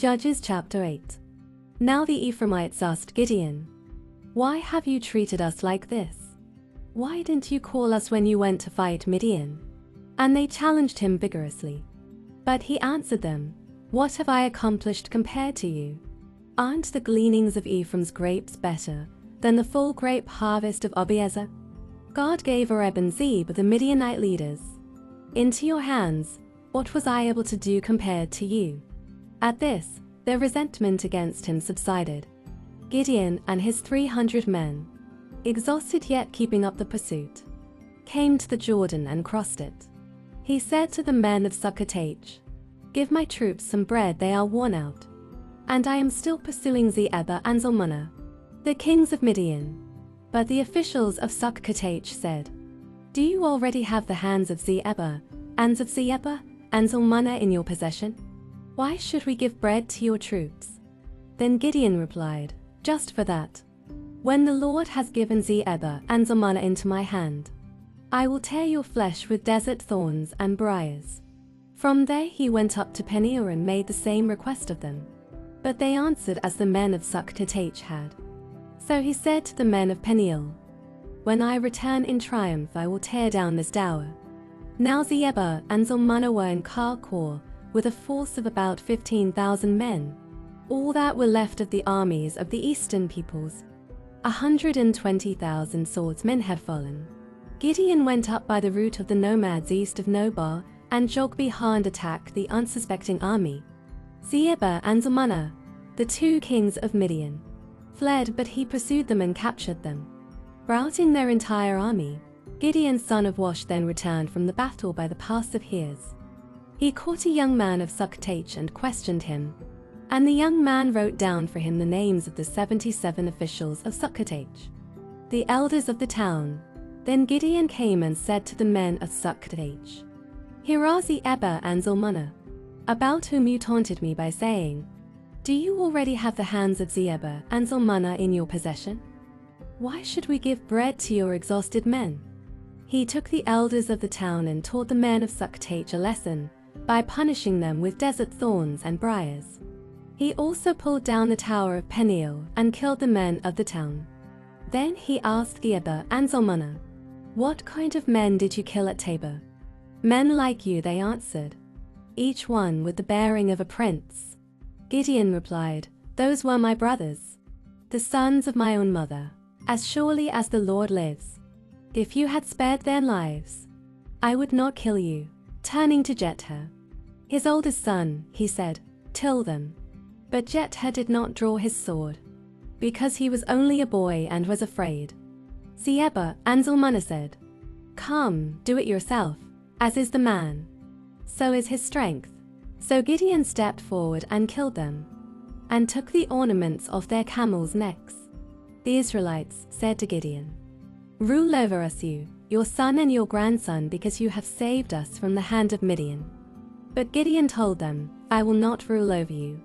Judges chapter 8. Now the Ephraimites asked Gideon, "Why have you treated us like this? Why didn't you call us when you went to fight Midian?" And they challenged him vigorously. But he answered them, "What have I accomplished compared to you? Aren't the gleanings of Ephraim's grapes better than the full grape harvest of Abiezer? God gave Oreb and Zeb, the Midianite leaders, into your hands. What was I able to do compared to you?" At this, their resentment against him subsided. Gideon and his 300 men, exhausted yet keeping up the pursuit, came to the Jordan and crossed it. He said to the men of Succoth, "Give my troops some bread, they are worn out, and I am still pursuing Zebah and Zalmunna, the kings of Midian." But the officials of Succoth said, "Do you already have the hands of Zebah and Zalmunna in your possession? Why should we give bread to your troops?" Then Gideon replied, "Just for that. When the Lord has given Zebah and Zalmunna into my hand, I will tear your flesh with desert thorns and briars." From there he went up to Peniel and made the same request of them. But they answered as the men of Succoth had. So he said to the men of Peniel, "When I return in triumph I will tear down this tower." Now Zebah and Zalmunna were in Karkor with a force of about 15,000 men. All that were left of the armies of the eastern peoples. 120,000 swordsmen had fallen. Gideon went up by the route of the nomads east of Nobah and jogged behind to attack the unsuspecting army. Zebah and Zalmunna, the 2 kings of Midian, fled, but he pursued them and captured them, routing their entire army. Gideon son of Wash then returned from the battle by the pass of Heres. He caught a young man of Succoth and questioned him, and the young man wrote down for him the names of the 77 officials of Succoth, the elders of the town. Then Gideon came and said to the men of Succoth, "Here are Zebah and Zalmunna, about whom you taunted me by saying, 'Do you already have the hands of Zebah and Zalmunna in your possession? Why should we give bread to your exhausted men?'" He took the elders of the town and taught the men of Succoth a lesson by punishing them with desert thorns and briars. He also pulled down the tower of Peniel and killed the men of the town. Then he asked Zebah and Zalmunna, "What kind of men did you kill at Tabor?" "Men like you," they answered, "each one with the bearing of a prince." Gideon replied, "Those were my brothers, the sons of my own mother. As surely as the Lord lives, if you had spared their lives, I would not kill you." Turning to Jether, his oldest son, he said, "Kill them." But Jether did not draw his sword, because he was only a boy and was afraid. Zebah and Zalmunna said, "Come, do it yourself. As is the man, so is his strength." So Gideon stepped forward and killed them, and took the ornaments off their camels' necks. The Israelites said to Gideon, "Rule over us, you, your son and your grandson, because you have saved us from the hand of Midian." But Gideon told them, "I will not rule over you,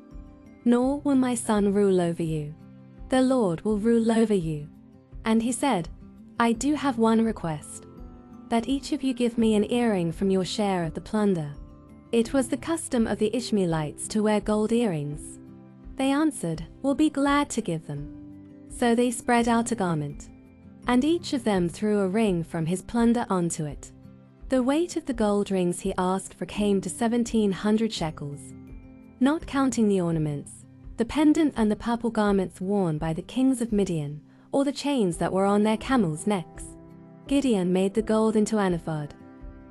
nor will my son rule over you. The Lord will rule over you." And he said, "I do have one request, that each of you give me an earring from your share of the plunder." It was the custom of the Ishmaelites to wear gold earrings. They answered, "We'll be glad to give them." So they spread out a garment, and each of them threw a ring from his plunder onto it. The weight of the gold rings he asked for came to 1,700 shekels, not counting the ornaments, the pendant and the purple garments worn by the kings of Midian, or the chains that were on their camels' necks. Gideon made the gold into an ephod,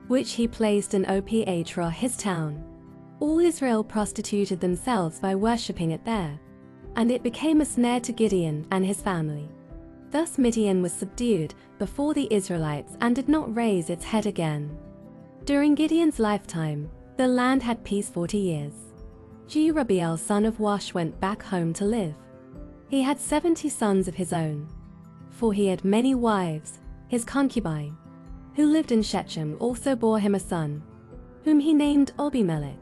which he placed in Ophrah, his town. All Israel prostituted themselves by worshipping it there, and it became a snare to Gideon and his family. Thus Midian was subdued before the Israelites and did not raise its head again. During Gideon's lifetime, the land had peace 40 years. Jerubbaal son of Wash went back home to live. He had 70 sons of his own, for he had many wives. His concubine, who lived in Shechem, also bore him a son, whom he named Abimelech.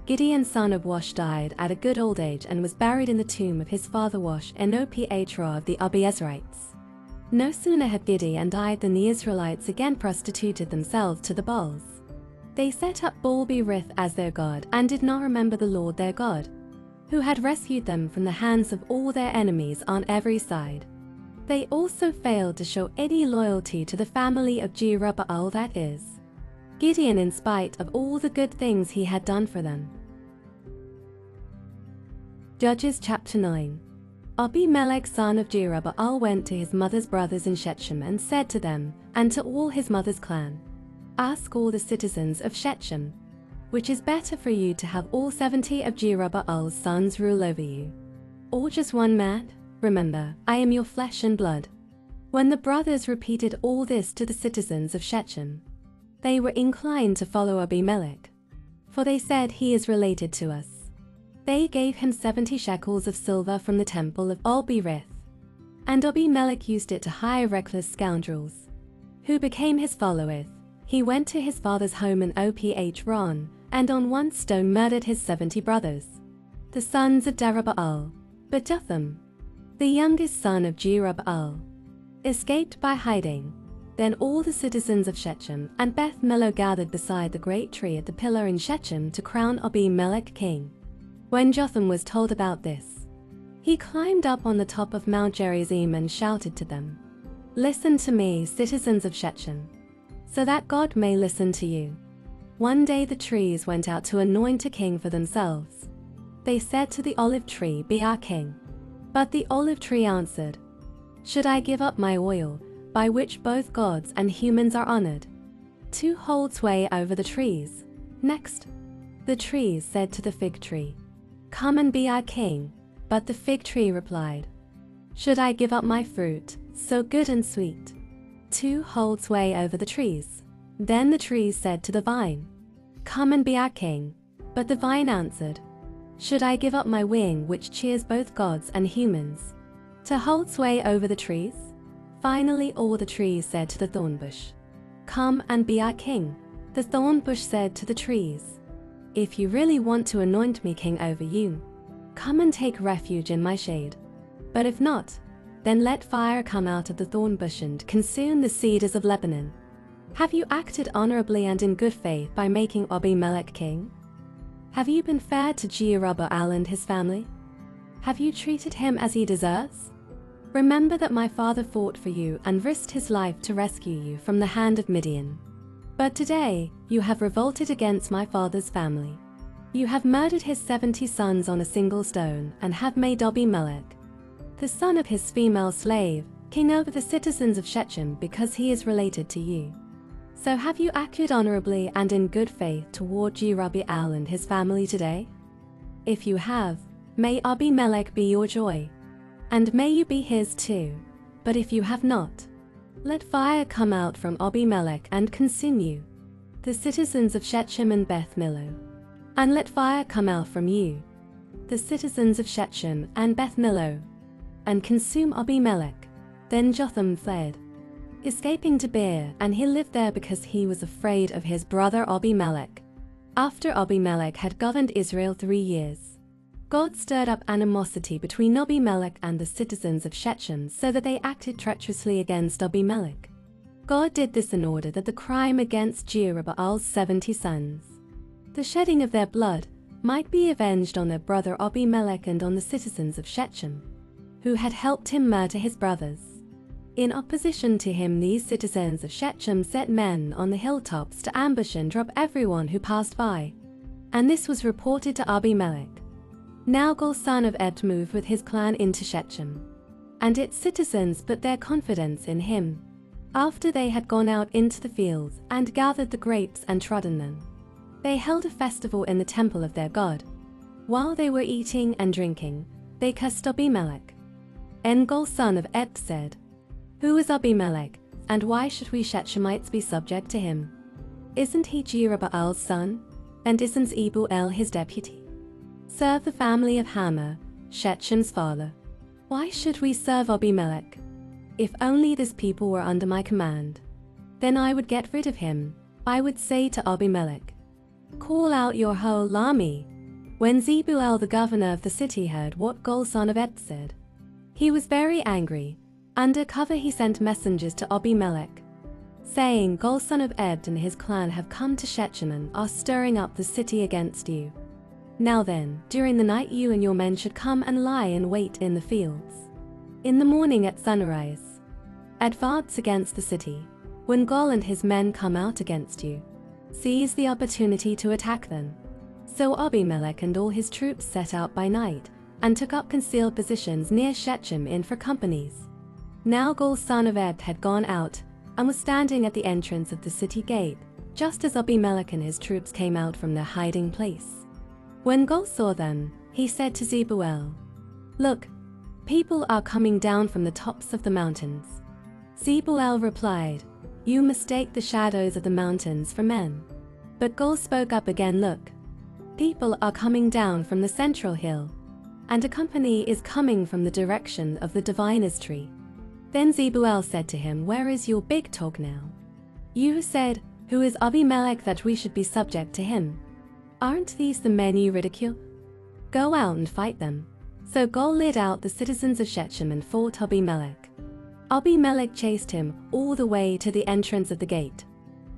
Gideon son of Wash died at a good old age and was buried in the tomb of his father Wash in Ophrah of the Abiezrites. No sooner had Gideon died than the Israelites again prostituted themselves to the Baals. They set up Baal-berith as their god and did not remember the Lord their God, who had rescued them from the hands of all their enemies on every side. They also failed to show any loyalty to the family of Jerubbaal, that is, Gideon, in spite of all the good things he had done for them. Judges chapter 9. Abimelech son of Jerubbaal went to his mother's brothers in Shechem and said to them and to all his mother's clan, "Ask all the citizens of Shechem, which is better for you, to have all 70 of Jerubbaal's sons rule over you, or just one man? Remember, I am your flesh and blood." When the brothers repeated all this to the citizens of Shechem, they were inclined to follow Abimelech, for they said, "He is related to us." They gave him 70 shekels of silver from the temple of Al-Berith, and Abimelech used it to hire reckless scoundrels, who became his followers. He went to his father's home in Oph-ron, and on one stone murdered his 70 brothers, the sons of Jerubbaal. But Jotham, the youngest son of Jerubbaal, escaped by hiding. Then all the citizens of Shechem and Beth Millo gathered beside the great tree at the pillar in Shechem to crown Abimelech king. When Jotham was told about this, he climbed up on the top of Mount Gerizim and shouted to them, "Listen to me, citizens of Shechem, so that God may listen to you." One day the trees went out to anoint a king for themselves. They said to the olive tree, "Be our king." But the olive tree answered, "Should I give up my oil, by which both gods and humans are honored, to hold sway over the trees?" Next, the trees said to the fig tree, "Come and be our king." But the fig tree replied, "Should I give up my fruit, so good and sweet, to hold sway over the trees?" Then the trees said to the vine, "Come and be our king." But the vine answered, "Should I give up my wing, which cheers both gods and humans, to hold sway over the trees?" Finally all the trees said to the thorn bush, "Come and be our king." The thorn bush said to the trees, "If you really want to anoint me king over you, come and take refuge in my shade. But if not, then let fire come out of the thorn bush and consume the cedars of Lebanon." Have you acted honorably and in good faith by making Abimelech king? Have you been fair to Jerubbaal and his family? Have you treated him as he deserves? Remember that my father fought for you and risked his life to rescue you from the hand of Midian. But today you have revolted against my father's family. You have murdered his 70 sons on a single stone and have made Abimelech, the son of his female slave, king over the citizens of Shechem because he is related to you. So have you acted honorably and in good faith toward Jerubbaal and his family today? If you have, may Abimelech be your joy, and may you be his too. But if you have not, let fire come out from Abimelech and consume you, the citizens of Shechem and Beth Millo. And let fire come out from you, the citizens of Shechem and Beth Millo, and consume Abimelech. Then Jotham fled, escaping to Beer, and he lived there because he was afraid of his brother Abimelech. After Abimelech had governed Israel 3 years, God stirred up animosity between Abimelech and the citizens of Shechem so that they acted treacherously against Abimelech. God did this in order that the crime against Jerubbaal's 70 sons, the shedding of their blood, might be avenged on their brother Abimelech and on the citizens of Shechem, who had helped him murder his brothers. In opposition to him, these citizens of Shechem set men on the hilltops to ambush and rob everyone who passed by. And this was reported to Abimelech. Nalgal son of Ebed moved with his clan into Shechem, and its citizens put their confidence in him. After they had gone out into the fields and gathered the grapes and trodden them, they held a festival in the temple of their god. While they were eating and drinking, they cursed Abimelech. Nalgal son of Ebed said, "Who is Abimelech, and why should we Shechemites be subject to him? Isn't he Jerubbaal's son, and isn't Ebuel his deputy? Serve the family of Hamor, Shechem's father. Why should we serve Abimelech? If only this people were under my command, then I would get rid of him." I would say to Abimelech, "Call out your whole army." When Zebuel the governor of the city heard what Gol son of Ebed said, he was very angry. Under cover he sent messengers to Abimelech, saying, "Gol son of Ebed and his clan have come to Shechem and are stirring up the city against you. Now then, during the night you and your men should come and lie in wait in the fields. In the morning at sunrise, advance against the city. When Gol and his men come out against you, seize the opportunity to attack them." So Abimelech and all his troops set out by night, and took up concealed positions near Shechem in 4 companies. Now Gol son of Ebed had gone out, and was standing at the entrance of the city gate, just as Abimelech and his troops came out from their hiding place. When Gol saw them, he said to Zebuel, "Look, people are coming down from the tops of the mountains." Zebuel replied, "You mistake the shadows of the mountains for men." But Gol spoke up again, "Look, people are coming down from the central hill, and a company is coming from the direction of the diviner's tree." Then Zebuel said to him, "Where is your big talk now? You said, 'Who is Abimelech that we should be subject to him?' Aren't these the men you ridicule? Go out and fight them." So Gol led out the citizens of Shechem and fought Abimelech. Abimelech chased him all the way to the entrance of the gate,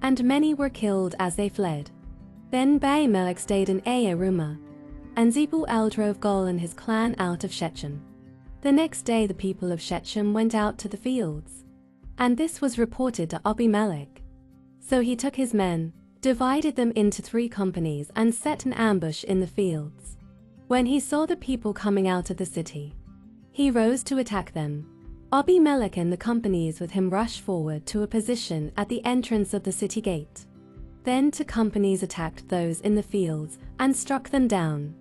and many were killed as they fled. Then Abimelech stayed in Rumah, and Zebuel drove Gol and his clan out of Shechem. The next day the people of Shechem went out to the fields, and this was reported to Abimelech. So he took his men, divided them into 3 companies, and set an ambush in the fields. When he saw the people coming out of the city, he rose to attack them. Abimelech and the companies with him rushed forward to a position at the entrance of the city gate. Then 2 companies attacked those in the fields and struck them down.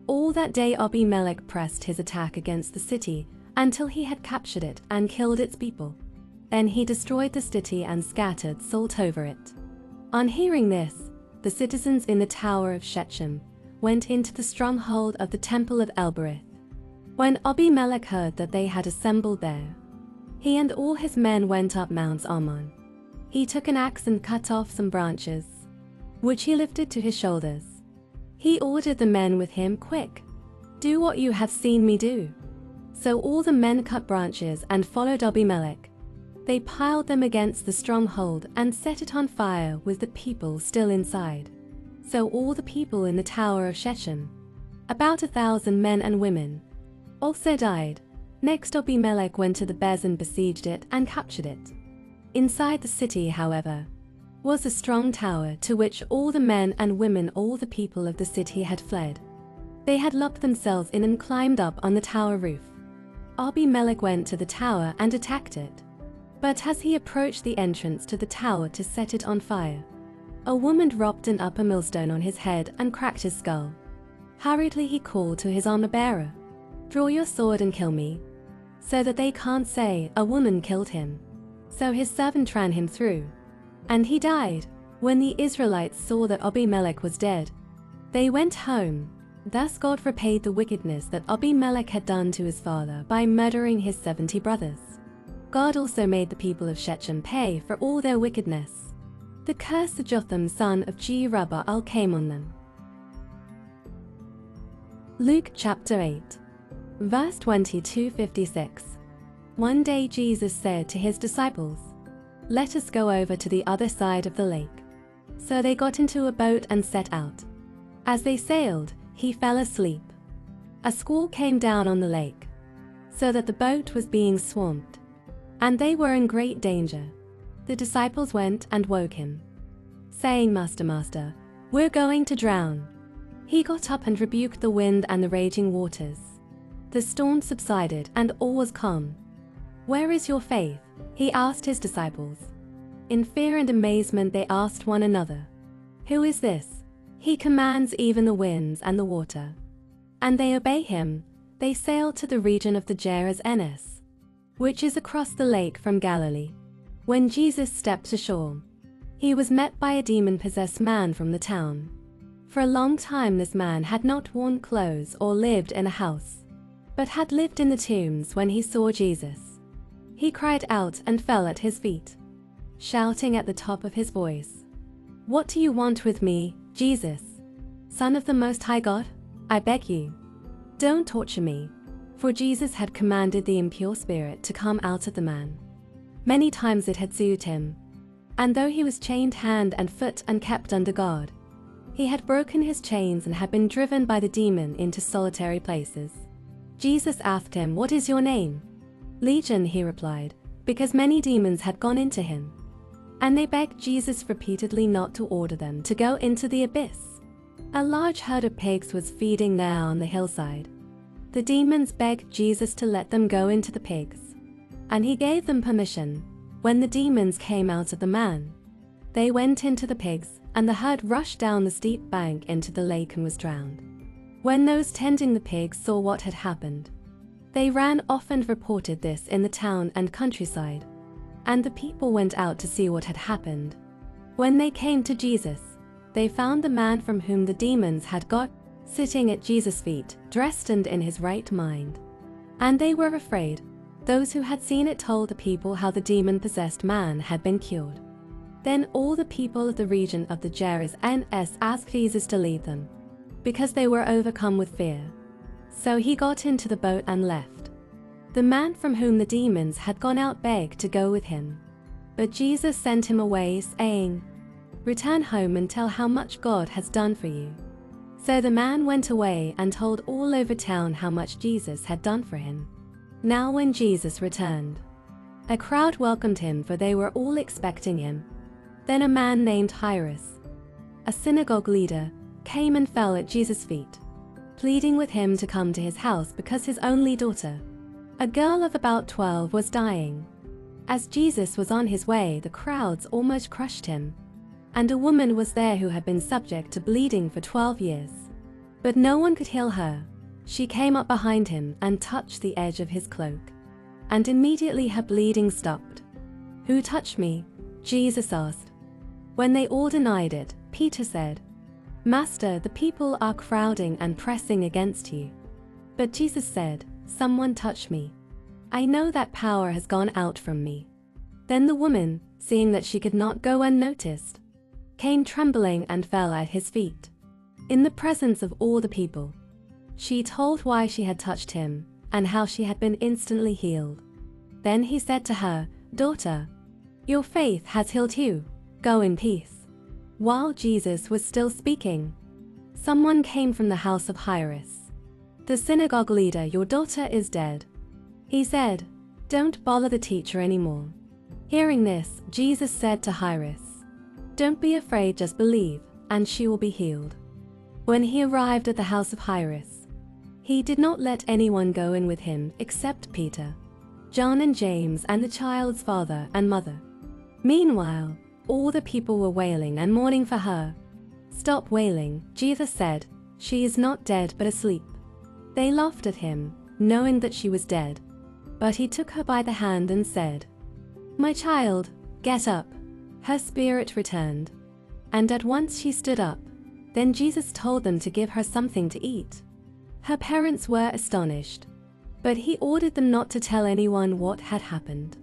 All that day Abimelech pressed his attack against the city until he had captured it and killed its people. Then he destroyed the city and scattered salt over it. On hearing this, the citizens in the tower of Shechem went into the stronghold of the temple of Elbereth. When Abimelech heard that they had assembled there, he and all his men went up Mount Ammon. He took an axe and cut off some branches, which he lifted to his shoulders. He ordered the men with him, "Quick, do what you have seen me do." So all the men cut branches and followed Abimelech. They piled them against the stronghold and set it on fire with the people still inside. So all the people in the tower of Shechem, about 1,000 men and women, also died. Next Abimelech went to the Bez and besieged it and captured it. Inside the city, however, was a strong tower to which all the men and women, all the people of the city had fled. They had locked themselves in and climbed up on the tower roof. Abimelech went to the tower and attacked it. But as he approached the entrance to the tower to set it on fire, a woman dropped an upper millstone on his head and cracked his skull. Hurriedly he called to his armor-bearer, "Draw your sword and kill me, so that they can't say a woman killed him." So his servant ran him through, and he died. When the Israelites saw that Abimelech was dead, they went home. Thus God repaid the wickedness that Abimelech had done to his father by murdering his 70 brothers. God also made the people of Shechem pay for all their wickedness. The curse of Jotham son of Jerubbaal came on them. Luke chapter 8, verse 20-56. One day Jesus said to his disciples, "Let us go over to the other side of the lake." So they got into a boat and set out. As they sailed, he fell asleep. A squall came down on the lake, so that the boat was being swamped, and they were in great danger. The disciples went and woke him, saying, "Master, Master, we're going to drown." He got up and rebuked the wind and the raging waters. The storm subsided and all was calm. "Where is your faith?" he asked his disciples. In fear and amazement they asked one another, "Who is this? He commands even the winds and the water, and they obey him." They sailed to the region of the Gerasenians, which is across the lake from Galilee. When Jesus stepped ashore, he was met by a demon-possessed man from the town. For a long time this man had not worn clothes or lived in a house, but had lived in the tombs. When he saw Jesus, he cried out and fell at his feet, shouting at the top of his voice, "What do you want with me, Jesus, Son of the Most High God? I beg you, don't torture me." For Jesus had commanded the impure spirit to come out of the man. Many times it had soothed him, and though he was chained hand and foot and kept under guard, He had broken his chains and had been driven by the demon into solitary places. Jesus asked him, "What is your name?" "Legion," he replied, because many demons had gone into him. And they begged Jesus repeatedly not to order them to go into the abyss. A large herd of pigs was feeding there on the hillside. The demons begged Jesus to let them go into the pigs, and he gave them permission. When the demons came out of the man, they went into the pigs, and the herd rushed down the steep bank into the lake and was drowned. When those tending the pigs saw what had happened, they ran off and reported this in the town and countryside, and the people went out to see what had happened. When they came to Jesus, they found the man from whom the demons had got sitting at Jesus' feet, dressed and in his right mind. And they were afraid. Those who had seen it told the people how the demon-possessed man had been cured. Then all the people of the region of the Gerasenes asked Jesus to lead them, because they were overcome with fear. So he got into the boat and left. The man from whom the demons had gone out begged to go with him, but Jesus sent him away, saying, "Return home and tell how much God has done for you." So the man went away and told all over town how much Jesus had done for him. Now when Jesus returned, a crowd welcomed him, for they were all expecting him. Then a man named Jairus, a synagogue leader, came and fell at Jesus' feet, pleading with him to come to his house because his only daughter, a girl of about 12, was dying. As Jesus was on his way, the crowds almost crushed him, and a woman was there who had been subject to bleeding for 12 years. But no one could heal her. She came up behind him and touched the edge of his cloak, and immediately her bleeding stopped. "Who touched me?" Jesus asked. When they all denied it, Peter said, "Master, the people are crowding and pressing against you." But Jesus said, "Someone touched me. I know that power has gone out from me." Then the woman, seeing that she could not go unnoticed, came trembling and fell at his feet. In the presence of all the people, she told why she had touched him and how she had been instantly healed. Then he said to her, "Daughter, your faith has healed you. Go in peace." While Jesus was still speaking, someone came from the house of Jairus, the synagogue leader. "Your daughter is dead," he said. "Don't bother the teacher anymore." Hearing this, Jesus said to Jairus, "Don't be afraid, just believe, and she will be healed." When he arrived at the house of Jairus, he did not let anyone go in with him except Peter, John and James, and the child's father and mother. Meanwhile, all the people were wailing and mourning for her. "Stop wailing," Jesus said. "She is not dead but asleep." They laughed at him, knowing that she was dead. But he took her by the hand and said, "My child, get up." Her spirit returned, and at once she stood up. Then Jesus told them to give her something to eat. Her parents were astonished, but he ordered them not to tell anyone what had happened.